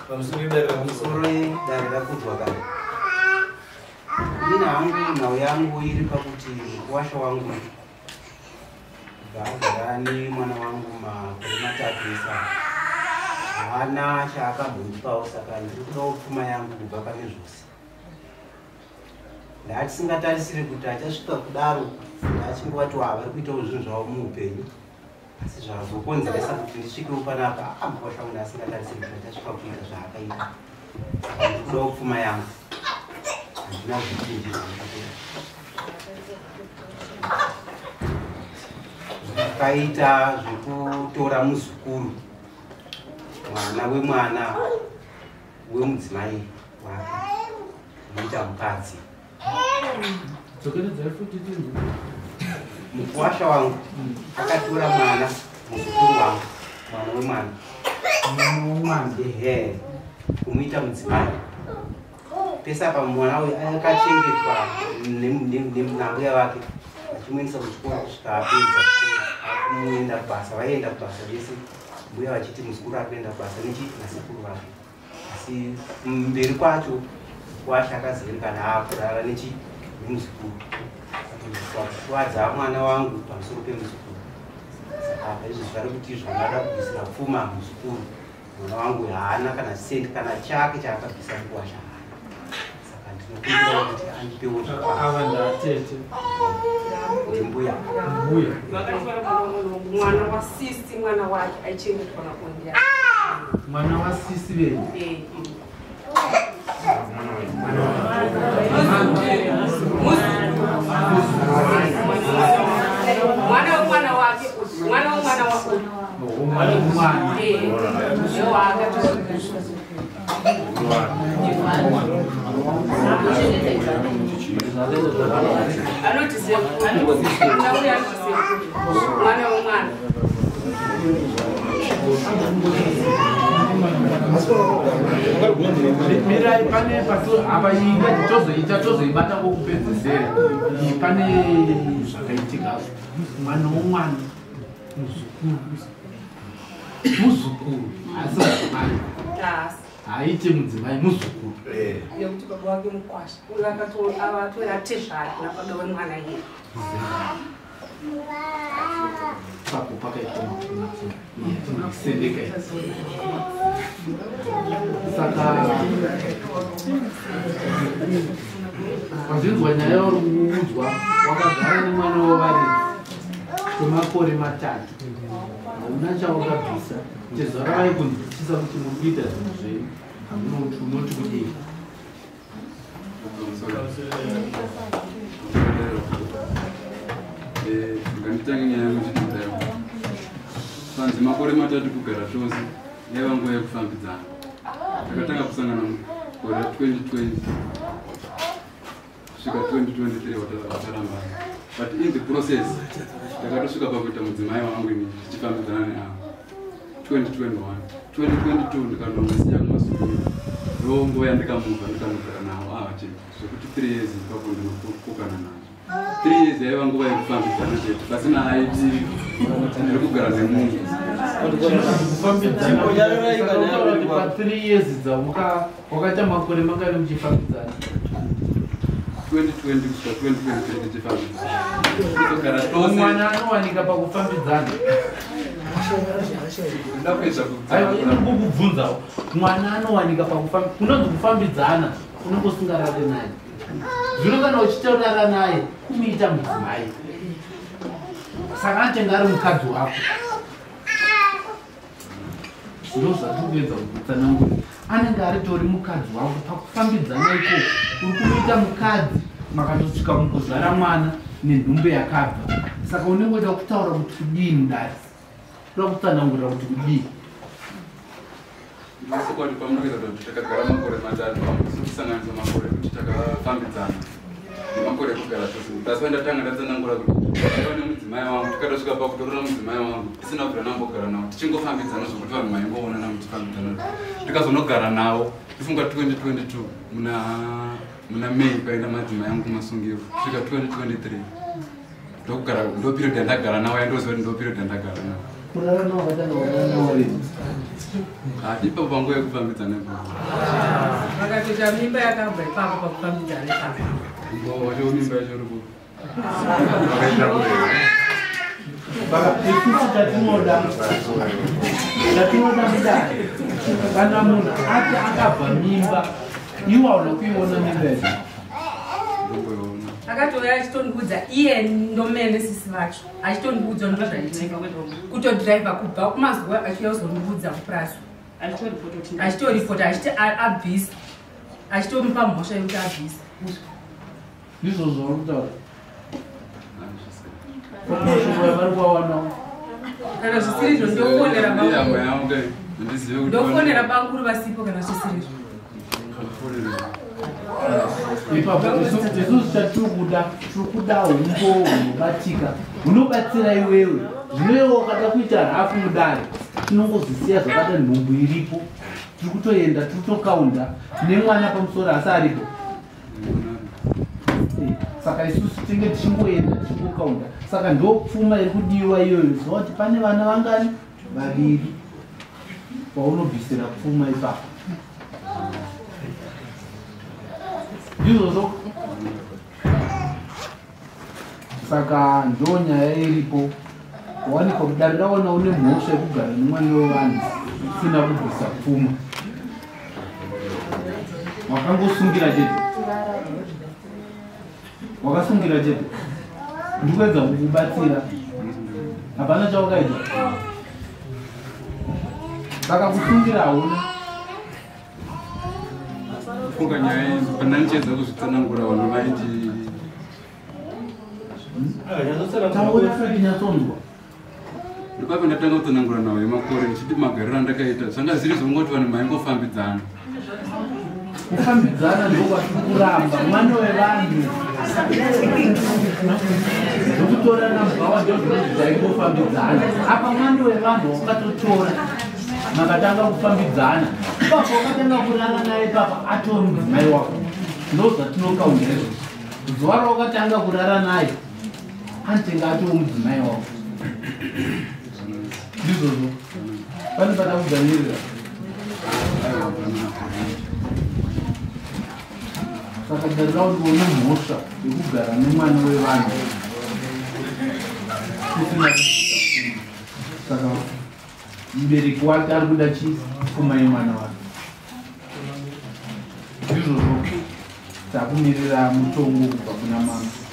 pamusoro dare rakudzwa kare. Ina hangu nhau yangu iri pakuti mukuwasha wangu gagarani mwana wangu makore 3 isa haana chaakambondipawo, saka ndiri kudawo pfuma yangu kubva pane zvose. Ndatisingatarisiri kuti achasvika kudaro ndachingoti vari kuitawo zvinhu zvavo muupenyu, asi zvakazokonzeresa kuti ndisvikewo panapa mukuwasha wangu asingatarisiri kuti achasvika kuita zvaakaita. Saka ndiri kudawo pfuma yangu. Handina zvichinji zvandakaita. Zvakaita zvekutora muzukuru, mwana wemudzimai wake unoita mukadzi. Mukuwasha wangu akatora mwana muzukuru wangu, mwana wemwana ehe, kumuita mudzimai. Pesa apa mwana uyu akachengetwa nambuya vake, vachimuendesa kuchikoro kusvika apedza kumuenda kubasa. Vaienda kubasa vese, mbuya vachiti muzukuru ari kuenda kubasa nasekuru vake. Asi mberi kwacho Mukuwasha akazivikanwa akurara nemuzukuru. Kuwadza mwana wangu pamusoro pemuzukuru. Saka apa izvi zvari kuti izvo ndada kubvisira pfuma muzukuru. Mwana wangu haana kana sendi kana chake chaakabvisa Mukuwasha. Ndinokumbira kuti andipewo avandatete mbuya mwana wasisi, mwana wake aichengetwa nakondia mwana wasisi veni mwana wake mirai pane apa nyika tozoibata kokupedzisera. Pane zvakaitika mwana womwana muzukuru asi mudzimai haite mudzimai muzukuru yekuti baba wake Mukuwasha akatora tezvaro napaba wemwana iye. papo pakaita kusendeka. Saka pazvinzwa nyaya yorumuudzwa wakagara nemwana wavaridzi kwemakore 3, hauna chaukabvisa. Tezvara vaikunzwisisa kuti muri kuita zvinhu zvenyu, unoti kudii? Nganditange nyaya muchitidzayo panzi makore 3 kugara chose yaiva nguva yekufambidzana. Takatanga kusangana mugore 2020 kusvika 2023 wataramba, but in the process takatosvika pakuita mudzimai wangu ini tichifambidzana neavo. 2021 2022 ndikandongasiya kumasukuru ndonguva yandikamubva ndikanogara navo avache zvekuti 3 years ipapo ndinokokana nazvo. 3 years yaiva nguva yekufambidzana chete pasina haiti ndiri kugara nemunhu. Pa 3 years dzauka wakaita makore mangari muchifambidzana? 2020 kusvika 2023 tichifambidzana. Mwana anowanika pakufambidzana? Ndakubvunzawo, mwana anowanika pakufambidzana? Kunonzi kufambidzana unongosingarare naye. Zvino kana uchitaurara naye kumuita mudzimai, saka anotenge ari mukadzi wako. Zvino zvatikuedza kutsanangura, anenge aritori mukadzi wako. Pakufambidzana iko uri kumuita mukadzi, makatosvika mukuzvara mwana nenhumbi yakabva. Saka unenge uida kutaura kuti kudii mudari, uda kutsanangura kuti kudii. Ndinosokwati pamunoita kuti takagara makore 3 pamukusanganisa makore kuti takafambidzana nemakore ekugara chose. Asi ndatanga ndatsanangura kuti aiva nemudzimai wangu, tikatosvika pakutorora mudzimai wangu tisina kubvira nambogara navo, tichingofambidzana zvokuti vanhu vaingoonana muchifambidzana. Tikazonogara navo tifunga 2022 muna May paenda madzimai angu kumasungiro kusvika 2023 ndokugara ndo period yandagara navo, yandoziva kuti ndo period yandagara navo. kurara nawo vatanga kurara nawo rini ipapo panguva yekufambidzana ipapo vakatoita mimba yakabva ipapo pakufambidzana ipapo wacho mimba yacho ripo isusu tatinoda mudari kana munhu ati akabva mimba iwaona kuiona mimba yacho akatouya achitondiudza iye ndomene sisi vacho achitondiudza ndozvaitika kutodhiraivha kubva kumazuva achiuya kuzondiudza kupurasu achitoripota achiti abvisa achitomupa mhosva yekuti abvisa ndizvo zvauri kutaura vari kuwawanawo kana zvisirizvo ndofonera banguru vasipo kana zvisirizvo ipapo isusu chatirikuda tirikuda humbo hunobatika hunobatsira iwewe zvinoewo ukada kuita hafu mudare tinongozisiya zvakada nhumbu iripo tiri kutoenda tiri kutokaunda nemwana pamusoro asi aripo saka isusu tinge tichingoenda tichingokaunda saka ndopfuma iri kudiwa iyoyo zvinova kuti pane vana vangani vaviri vaunobvisira pfuma ipapo ndizvozvo saka ndo nyaya iripo wawanikwa kudare raona une mhosva yekugara nemwana wevanhu usina kubvisa pfuma wakangosungira chete wakasungira chete ndikuedza kukubatsira hapana chawakaita saka kusungira hauna funga nyaya pana nichedza kuzvitsanangura vanhu vaiti taonatinyatsonzwa ndokapa ndatanga kutsanangura navo yemakore ndichiti magariro andakaita zvanga zviri zvongoti vanhu vaingofambidzana kufambidzana ndokwatiri kuramba mwana wevanhu zvokutorana mubvawa ndozvaimbofambidzana apa mwana wevanhu wakatotora makatanga kufambidzana ipapo wakatanga kurara naye papa atori mudzimai wako ndo zvatinokaunda izvozvo zuva rawakatanga kurara naye anitenga atori mudzimai wako ndizvozvo pane pada kuganirira saka darira kuti une mhosva yekugara nemwana wevanhu usina saka mubereki wake ari kuda chii pfuma yemwana wake ndizvozvo takumirira mutongo kubva kuna mama